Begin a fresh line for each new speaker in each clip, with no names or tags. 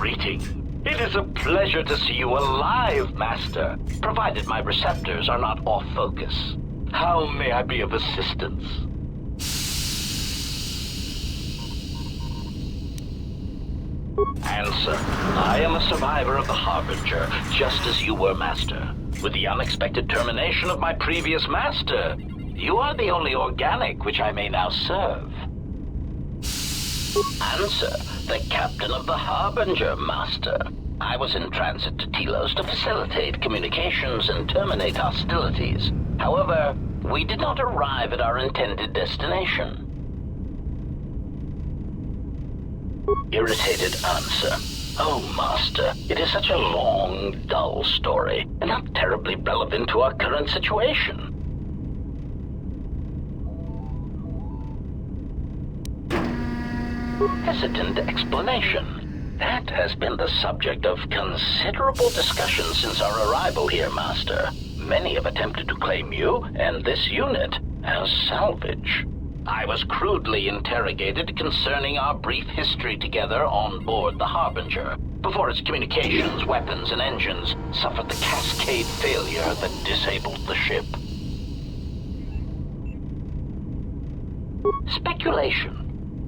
greeting. It is a pleasure to see you alive, Master, provided my receptors are not off focus. How may I be of assistance? Answer. I am a survivor of the Harbinger, just as you were, Master. With the unexpected termination of my previous Master, you are the only organic which I may now serve. Answer. The captain of the Harbinger, Master. I was in transit to Telos to facilitate communications and terminate hostilities. However, we did not arrive at our intended destination. Irritated answer. Oh, Master, it is such a long, dull story, and not terribly relevant to our current situation. Hesitant explanation. That has been the subject of considerable discussion since our arrival here, Master. Many have attempted to claim you and this unit as salvage. I was crudely interrogated concerning our brief history together on board the Harbinger, before its communications, weapons, and engines suffered the cascade failure that disabled the ship. Speculation.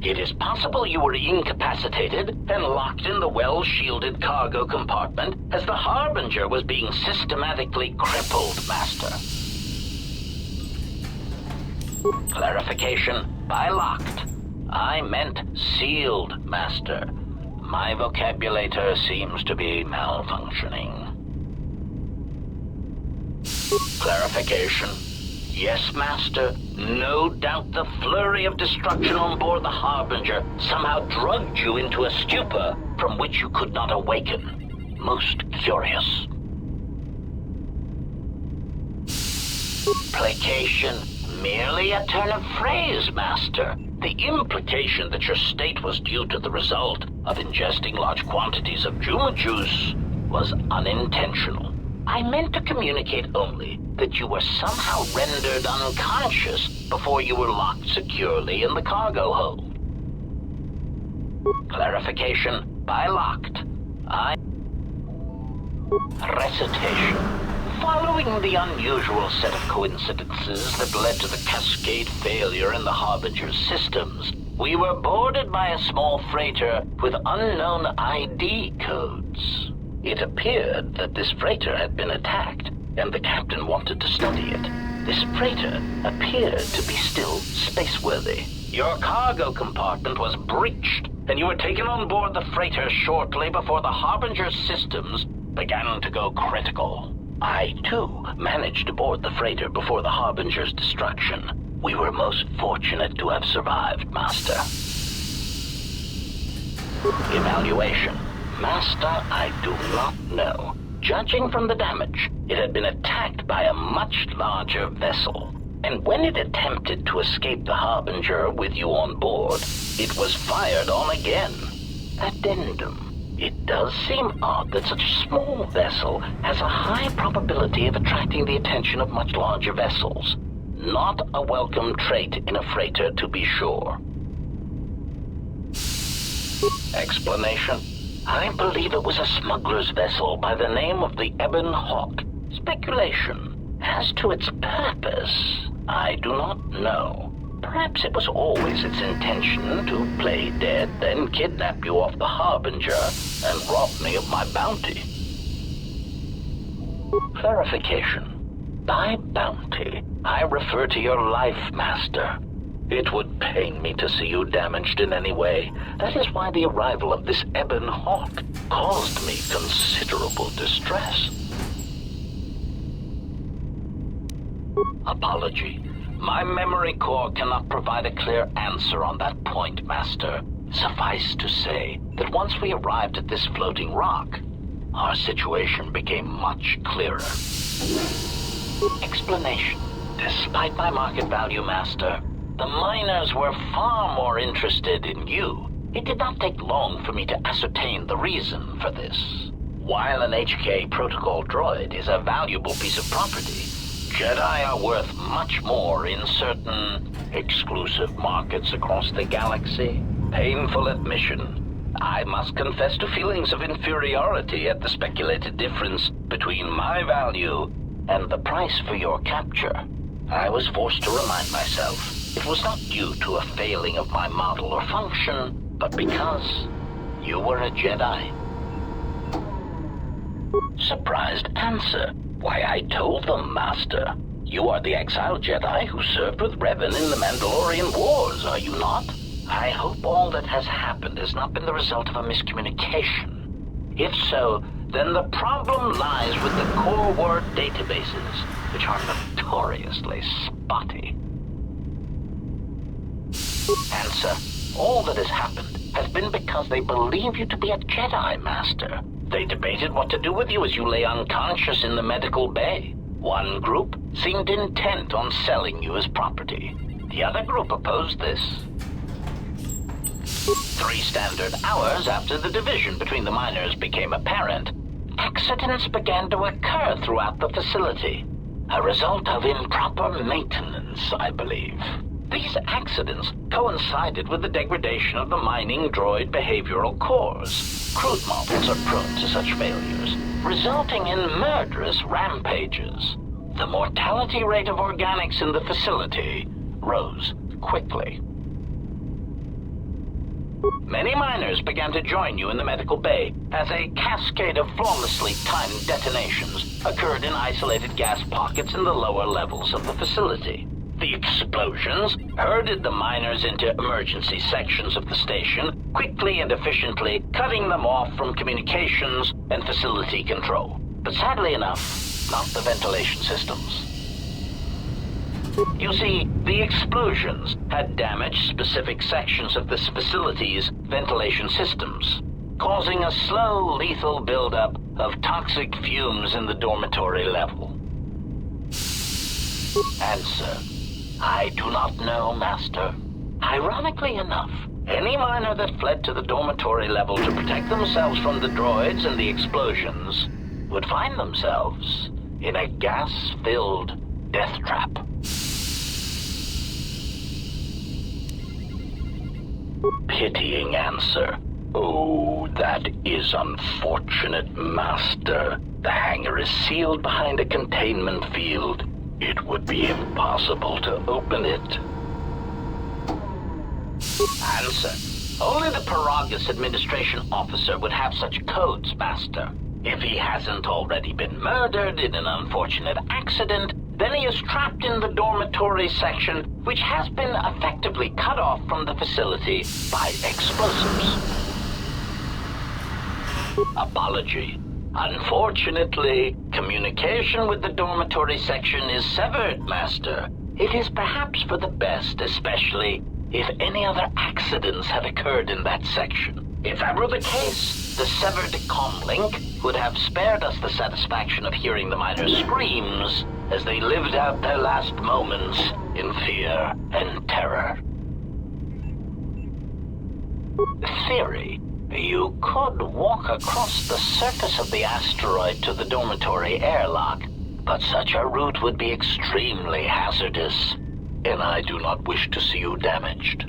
It is possible you were incapacitated and locked in the well-shielded cargo compartment as the Harbinger was being systematically crippled, Master. Clarification. By locked, I meant sealed, Master. My vocabulator seems to be malfunctioning. Clarification. Yes, Master. No doubt the flurry of destruction on board the Harbinger somehow drugged you into a stupor from which you could not awaken. Most curious. Placation. Merely a turn of phrase, Master. The implication that your state was due to the result of ingesting large quantities of Juma juice was unintentional. I meant to communicate only that you were somehow rendered unconscious before you were locked securely in the cargo hold. Clarification. By locked, I... Recitation. Following the unusual set of coincidences that led to the cascade failure in the Harbinger's systems, we were boarded by a small freighter with unknown ID codes. It appeared that this freighter had been attacked, and the captain wanted to study it. This freighter appeared to be still spaceworthy. Your cargo compartment was breached, and you were taken on board the freighter shortly before the Harbinger's systems began to go critical. I, too, managed to board the freighter before the Harbinger's destruction. We were most fortunate to have survived, Master. Evaluation. Master, I do not know. Judging from the damage, it had been attacked by a much larger vessel. And when it attempted to escape the Harbinger with you on board, it was fired on again. Addendum. It does seem odd that such a small vessel has a high probability of attracting the attention of much larger vessels. Not a welcome trait in a freighter, to be sure. Explanation. I believe it was a smuggler's vessel by the name of the Ebon Hawk. Speculation. As to its purpose, I do not know. Perhaps it was always its intention to play dead, then kidnap you off the Harbinger and rob me of my bounty. Clarification. By bounty, I refer to your life, Master. It would pain me to see you damaged in any way. That is why the arrival of this Ebon Hawk caused me considerable distress. Apology. My memory core cannot provide a clear answer on that point, Master. Suffice to say that once we arrived at this floating rock, our situation became much clearer. Explanation. Despite my market value, Master, the miners were far more interested in you. It did not take long for me to ascertain the reason for this. While an HK protocol droid is a valuable piece of property, Jedi are worth much more in certain exclusive markets across the galaxy. Painful admission. I must confess to feelings of inferiority at the speculated difference between my value and the price for your capture. I was forced to remind myself it was not due to a failing of my model or function, but because you were a Jedi. Surprised answer. Why, I told them, Master. You are the exiled Jedi who served with Revan in the Mandalorian Wars, are you not? I hope all that has happened has not been the result of a miscommunication. If so, then the problem lies with the core word databases, which are notoriously spotty. Answer. All that has happened has been because they believe you to be a Jedi, Master. They debated what to do with you as you lay unconscious in the medical bay. One group seemed intent on selling you as property. The other group opposed this. 3 standard hours after the division between the miners became apparent, accidents began to occur throughout the facility. A result of improper maintenance, I believe. These accidents coincided with the degradation of the mining droid behavioral cores. Crude models are prone to such failures, resulting in murderous rampages. The mortality rate of organics in the facility rose quickly. Many miners began to join you in the medical bay as a cascade of flawlessly timed detonations occurred in isolated gas pockets in the lower levels of the facility. The explosions herded the miners into emergency sections of the station, quickly and efficiently cutting them off from communications and facility control. But sadly enough, not the ventilation systems. You see, the explosions had damaged specific sections of this facility's ventilation systems, causing a slow, lethal buildup of toxic fumes in the dormitory level. Answer. I do not know, Master. Ironically enough, any miner that fled to the dormitory level to protect themselves from the droids and the explosions would find themselves in a gas-filled death trap. Pitying answer. Oh, that is unfortunate, Master. The hangar is sealed behind a containment field. It would be impossible to open it. Answer. Only the Peraugus administration officer would have such codes, Master. If he hasn't already been murdered in an unfortunate accident, then he is trapped in the dormitory section, which has been effectively cut off from the facility by explosives. Apology. Unfortunately, communication with the dormitory section is severed, Master. It is perhaps for the best, especially if any other accidents had occurred in that section. If that were the case, the severed comlink would have spared us the satisfaction of hearing the miners' screams as they lived out their last moments in fear and terror. Theory. You could walk across the surface of the asteroid to the dormitory airlock, but such a route would be extremely hazardous, and I do not wish to see you damaged.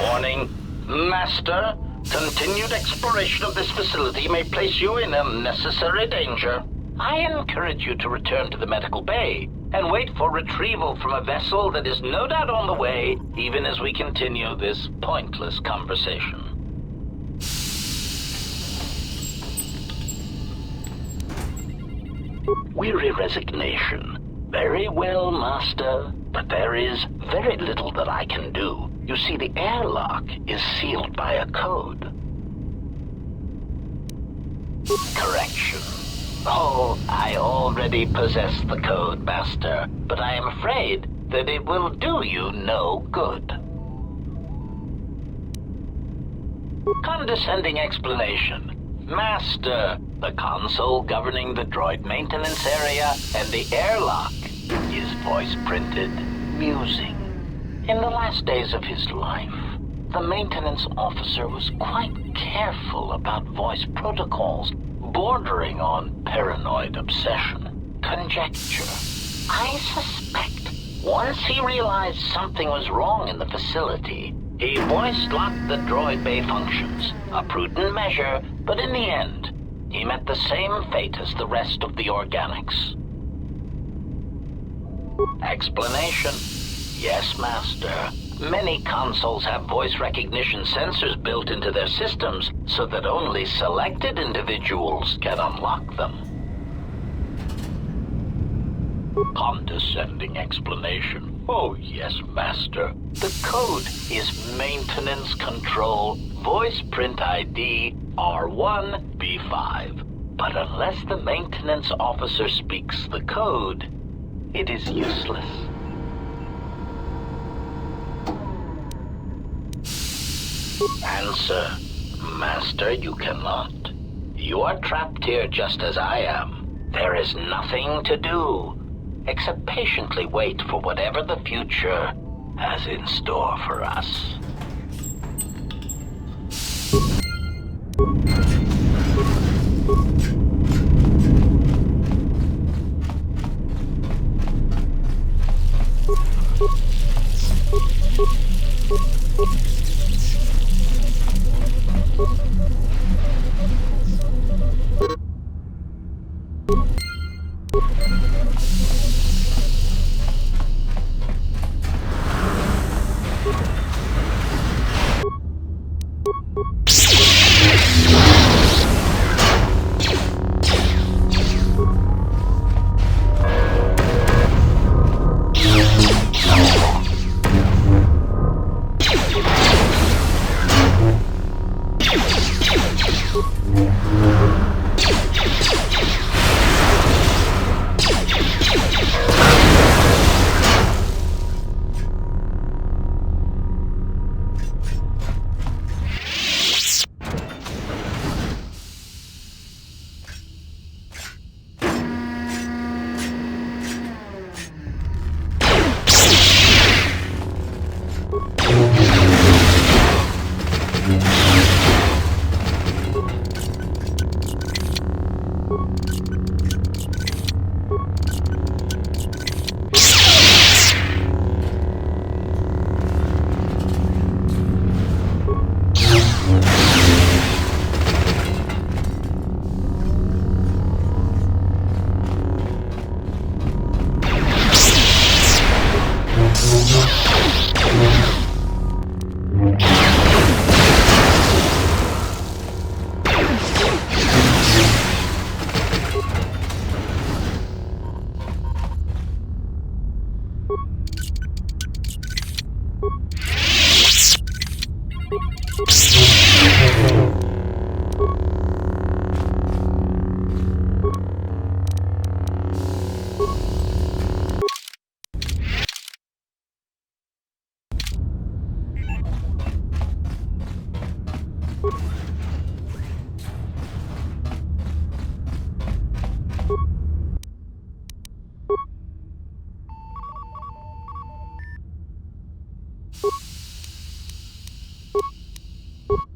Warning, Master. Continued exploration of this facility may place you in unnecessary danger. I encourage you to return to the medical bay and wait for retrieval from a vessel that is no doubt on the way, even as we continue this pointless conversation. Weary resignation. Very well, Master, but there is very little that I can do. You see, the airlock is sealed by a code. Correction. Oh, I already possess the code, Master, but I am afraid that it will do you no good. Condescending explanation. Master, the console governing the droid maintenance area and the airlock is voice-printed musing. In the last days of his life, the maintenance officer was quite careful about voice protocols, bordering on paranoid obsession. Conjecture. I suspect Once he realized something was wrong in the facility, he voice-locked the droid bay functions. A prudent measure, but in the end, he met the same fate as the rest of the organics. Explanation? Yes, Master. Many consoles have voice recognition sensors built into their systems so that only selected individuals can unlock them. Condescending explanation. Oh, yes, Master. The code is Maintenance Control Voice Print ID R1B5. But unless the maintenance officer speaks the code, it is useless. Answer. Master, you cannot. You are trapped here just as I am. There is nothing to do, except patiently wait for whatever the future has in store for us.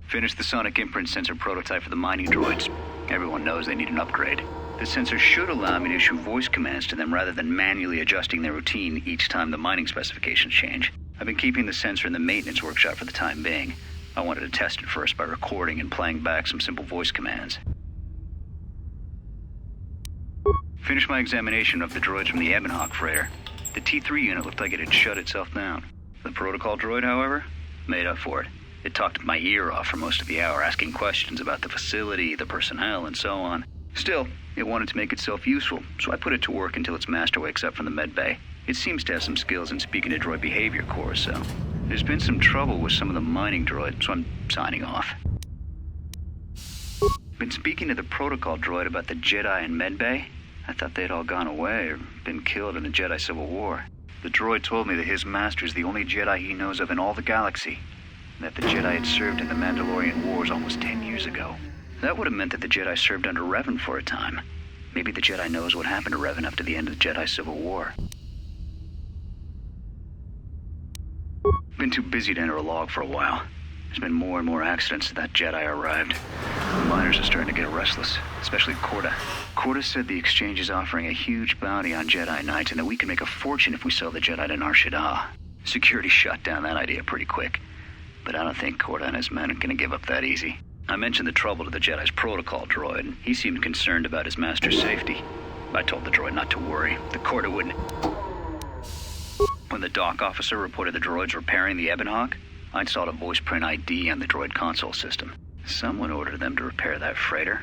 Finished the sonic imprint sensor prototype for the mining droids. Everyone knows they need an upgrade. The sensor should allow me to issue voice commands to them rather than manually adjusting their routine each time the mining specifications change. I've been keeping the sensor in the maintenance workshop for the time being. I wanted to test it first by recording and playing back some simple voice commands. Finished my examination of the droids from the Ebonhawk freighter. The T3 unit looked like it had shut itself down. The protocol droid, however, made up for it. It talked my ear off for most of the hour, asking questions about the facility, the personnel, and so on. Still, it wanted to make itself useful, so I put it to work until its master wakes up from the med bay. It seems to have some skills in speaking to droid behavior cores, so there's been some trouble with some of the mining droids, so I'm signing off. Been speaking to the protocol droid about the Jedi in med bay. I thought they'd all gone away or been killed in the Jedi Civil War. The droid told me that his master is the only Jedi he knows of in all the galaxy, and that the Jedi had served in the Mandalorian Wars almost 10 years ago. That would have meant that the Jedi served under Revan for a time. Maybe the Jedi knows what happened to Revan after the end of the Jedi Civil War. Been too busy to enter a log for a while. There's been more and more accidents since that Jedi arrived. The miners are starting to get restless, especially Korta. Korta said the exchange is offering a huge bounty on Jedi Knights and that we can make a fortune if we sell the Jedi to Nar Shaddaa. Security shot down that idea pretty quick, but I don't think Korta and his men are going to give up that easy. I mentioned the trouble to the Jedi's protocol droid, and he seemed concerned about his master's safety. I told the droid not to worry. The Korta wouldn't. When the dock officer reported the droids repairing the Ebonhawk, I installed a voice print ID on the droid console system. Someone ordered them to repair that freighter,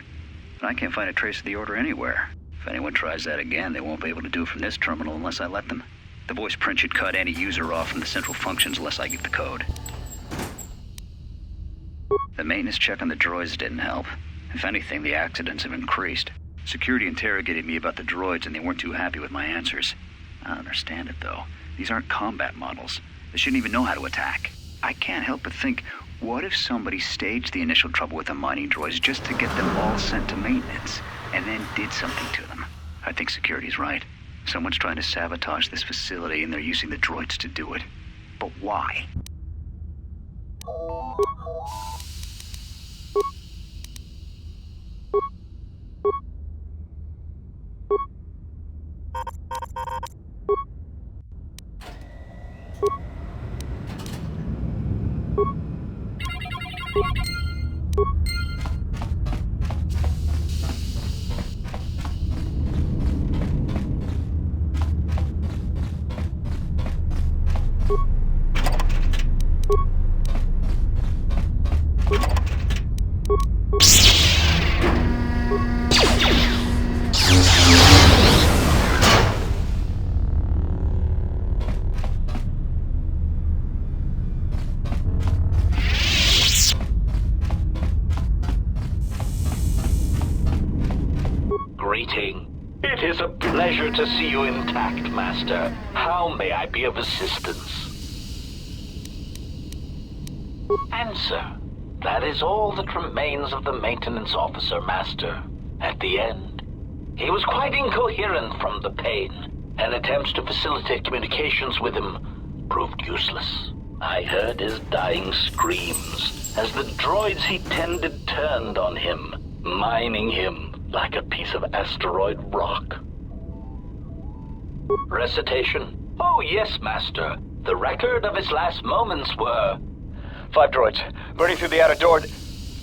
but I can't find a trace of the order anywhere. If anyone tries that again, they won't be able to do it from this terminal unless I let them. The voice print should cut any user off from the central functions unless I get the code. The maintenance check on the droids didn't help. If anything, the accidents have increased. Security interrogated me about the droids and they weren't too happy with my answers. I don't understand it though. These aren't combat models. They shouldn't even know how to attack. I can't help but think, what if somebody staged the initial trouble with the mining droids just to get them all sent to maintenance, and then did something to them? I think security's right. Someone's trying to sabotage this facility and they're using the droids to do it. But why?
It is a pleasure to see you intact, Master. How may I be of assistance? Answer. That is all that remains of the maintenance officer, Master. At the end, he was quite incoherent from the pain, and attempts to facilitate communications with him proved useless. I heard his dying screams as the droids he tended turned on him, mining him like a piece of asteroid rock. Recitation. Oh yes, Master. The record of his last moments were...
5 droids, burning through the outer door.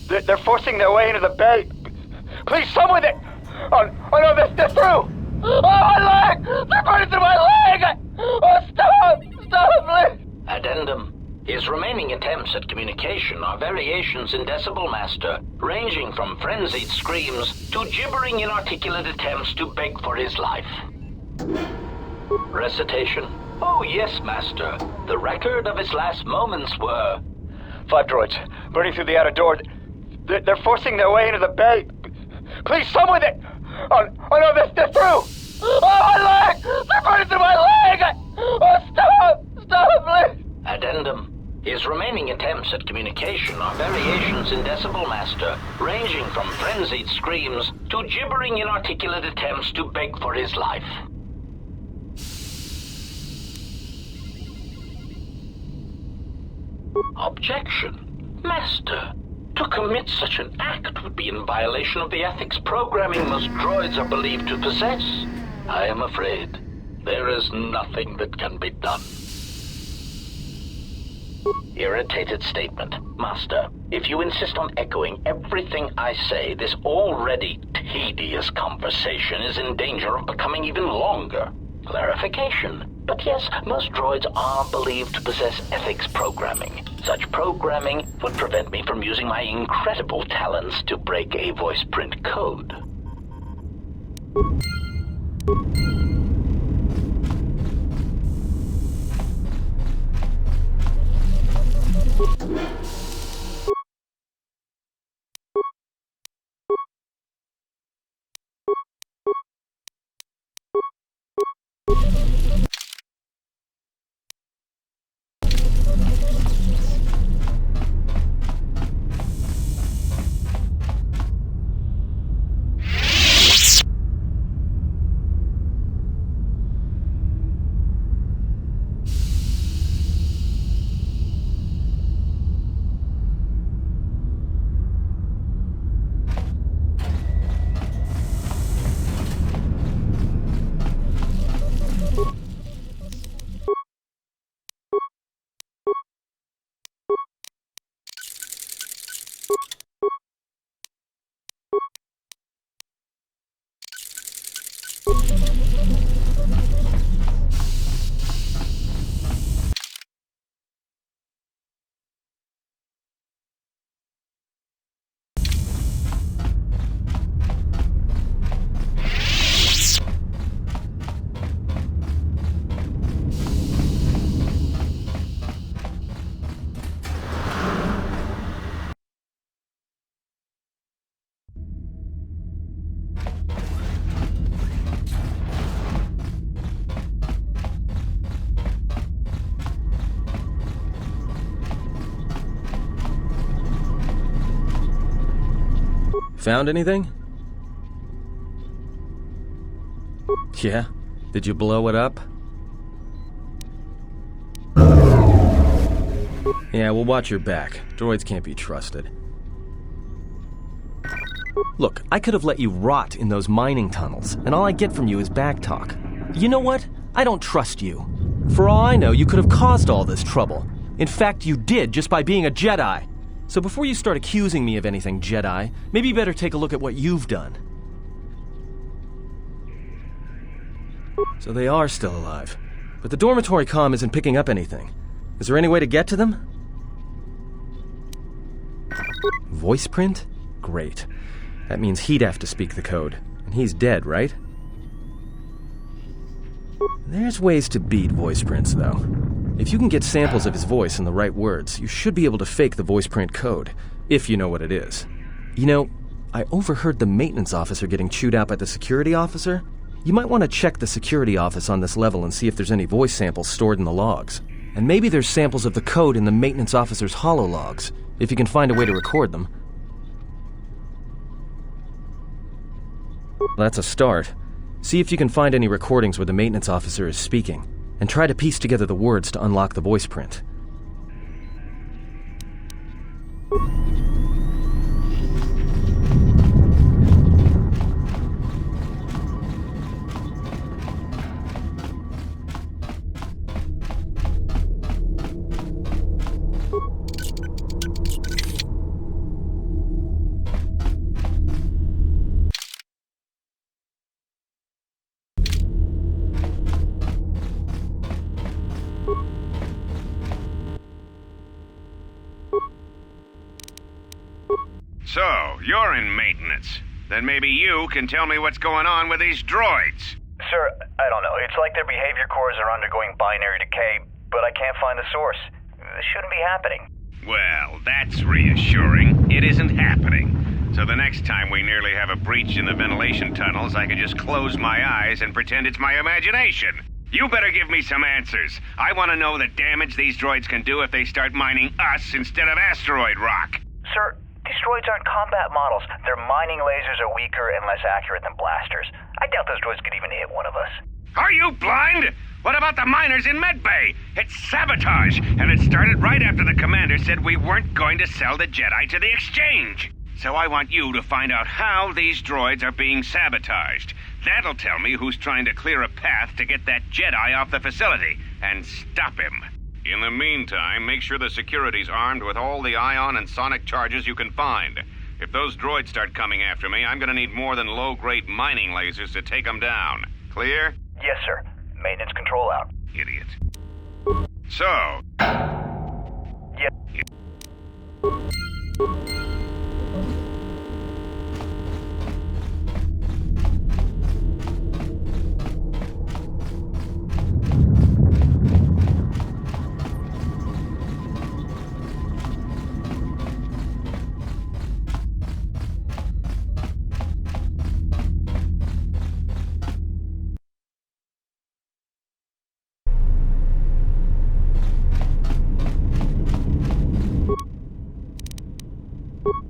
They're forcing their way into the bay. Please, someone that... Oh no, they're through! Oh, my leg! They're burning through my leg! Oh, stop! Stop, please!
Addendum. His remaining attempts at communication are variations in decibel, Master, ranging from frenzied screams to gibbering inarticulate attempts to beg for his life. Recitation. Oh yes, Master. The record of his last moments were...
5 droids, burning through the outer door. They're forcing their way into the bay. Please, someone that... Oh no, they're through! Oh, my leg! They're burning through my leg! Oh, stop! Stop, please!
Addendum. His remaining attempts at communication are variations in decibel, Master, ranging from frenzied screams to gibbering inarticulate attempts to beg for his life. Objection. Master, to commit such an act would be in violation of the ethics programming most droids are believed to possess. I am afraid there is nothing that can be done. Irritated statement. Master, if you insist on echoing everything I say, this already tedious conversation is in danger of becoming even longer. Clarification. But yes, most droids are believed to possess ethics programming. Such programming would prevent me from using my incredible talents to break a voice print code.
Found anything? Yeah? Did you blow it up? Yeah, well, watch your back. Droids can't be trusted. Look, I could have let you rot in those mining tunnels, and all I get from you is back talk. You know what? I don't trust you. For all I know, you could have caused all this trouble. In fact, you did just by being a Jedi. So before you start accusing me of anything, Jedi, maybe you better take a look at what you've done. So they are still alive. But the dormitory comm isn't picking up anything. Is there any way to get to them? Voice print? Great. That means he'd have to speak the code. And he's dead, right? There's ways to beat voice prints, though. If you can get samples of his voice and the right words, you should be able to fake the voice print code, if you know what it is. You know, I overheard the maintenance officer getting chewed out by the security officer. You might want to check the security office on this level and see if there's any voice samples stored in the logs. And maybe there's samples of the code in the maintenance officer's holologs, if you can find a way to record them. That's a start. See if you can find any recordings where the maintenance officer is speaking, and try to piece together the words to unlock the voice print.
So, you're in maintenance. Then maybe you can tell me what's going on with these droids.
Sir, I don't know. It's like their behavior cores are undergoing binary decay, but I can't find the source. This shouldn't be happening.
Well, that's reassuring. It isn't happening. So the next time we nearly have a breach in the ventilation tunnels, I can just close my eyes and pretend it's my imagination. You better give me some answers. I want to know the damage these droids can do if they start mining us instead of asteroid rock.
Sir, these droids aren't combat models. Their mining lasers are weaker and less accurate than blasters. I doubt those droids could even hit one of us.
Are you blind? What about the miners in Medbay? It's sabotage, and it started right after the commander said we weren't going to sell the Jedi to the exchange. So I want you to find out how these droids are being sabotaged. That'll tell me who's trying to clear a path to get that Jedi off the facility and stop him. In the meantime, make sure the security's armed with all the ion and sonic charges you can find. If those droids start coming after me, I'm gonna need more than low-grade mining lasers to take them down. Clear?
Yes, sir. Maintenance control out.
Idiot. So...
Yep.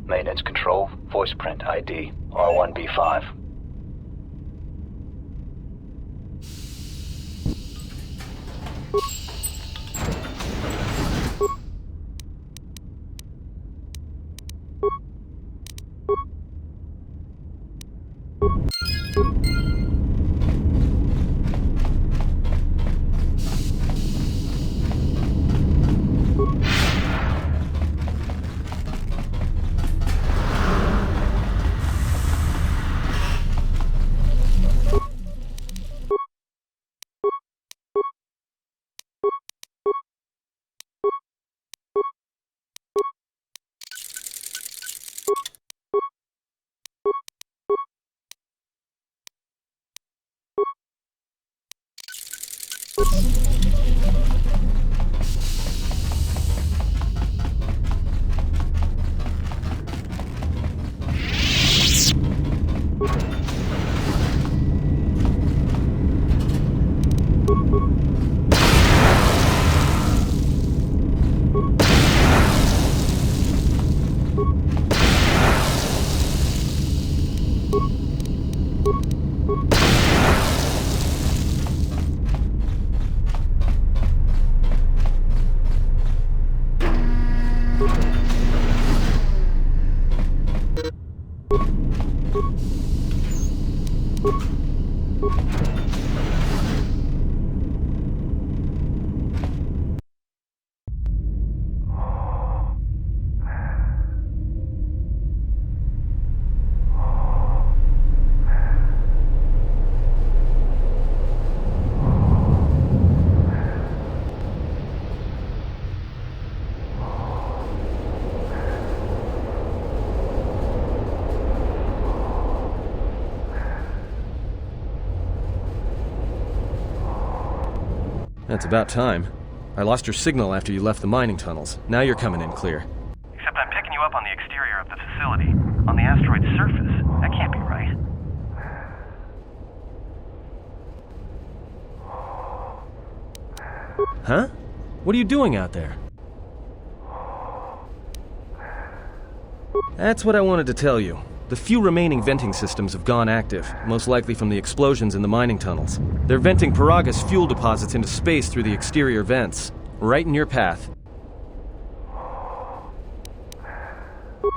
Maintenance control, voice print ID, R1B5.
it's about time. I lost your signal after you left the mining tunnels. Now you're coming in clear.
Except I'm picking you up on the exterior of the facility, on the asteroid's surface. That can't be right.
Huh? What are you doing out there? That's what I wanted to tell you. The few remaining venting systems have gone active, most likely from the explosions in the mining tunnels. They're venting Peraugus fuel deposits into space through the exterior vents, right in your path.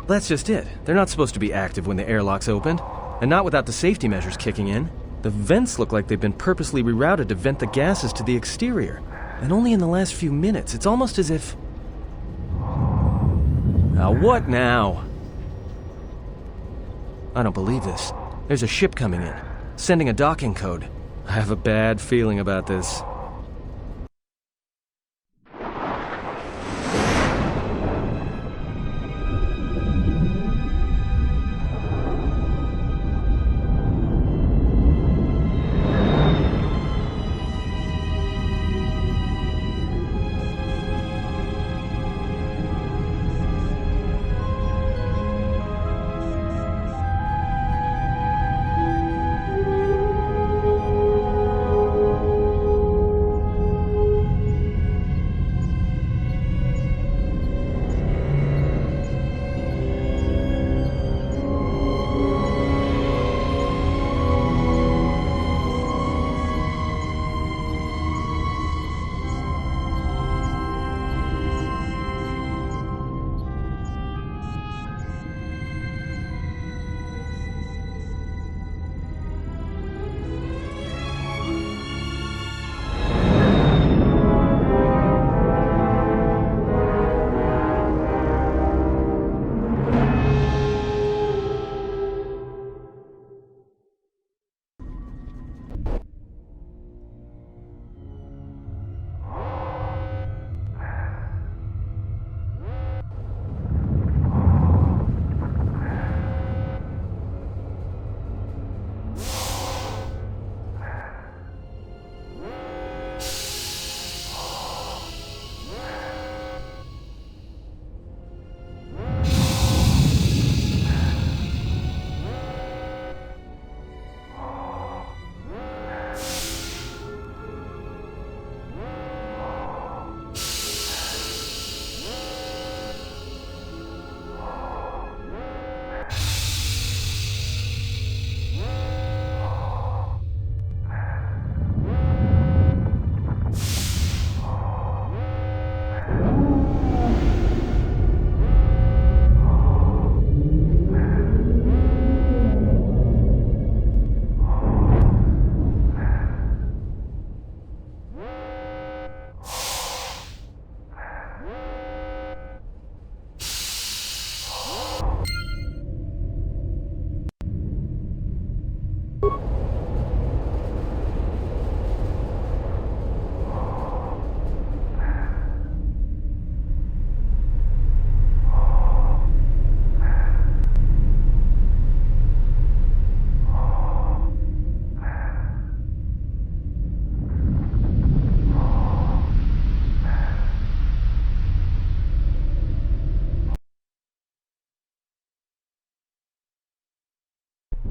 That's just it. They're not supposed to be active when the airlock's opened, and not without the safety measures kicking in. The vents look like they've been purposely rerouted to vent the gases to the exterior, and only in the last few minutes. It's almost as if... Now what now? I don't believe this. There's a ship coming in, sending a docking code. I have a bad feeling about this.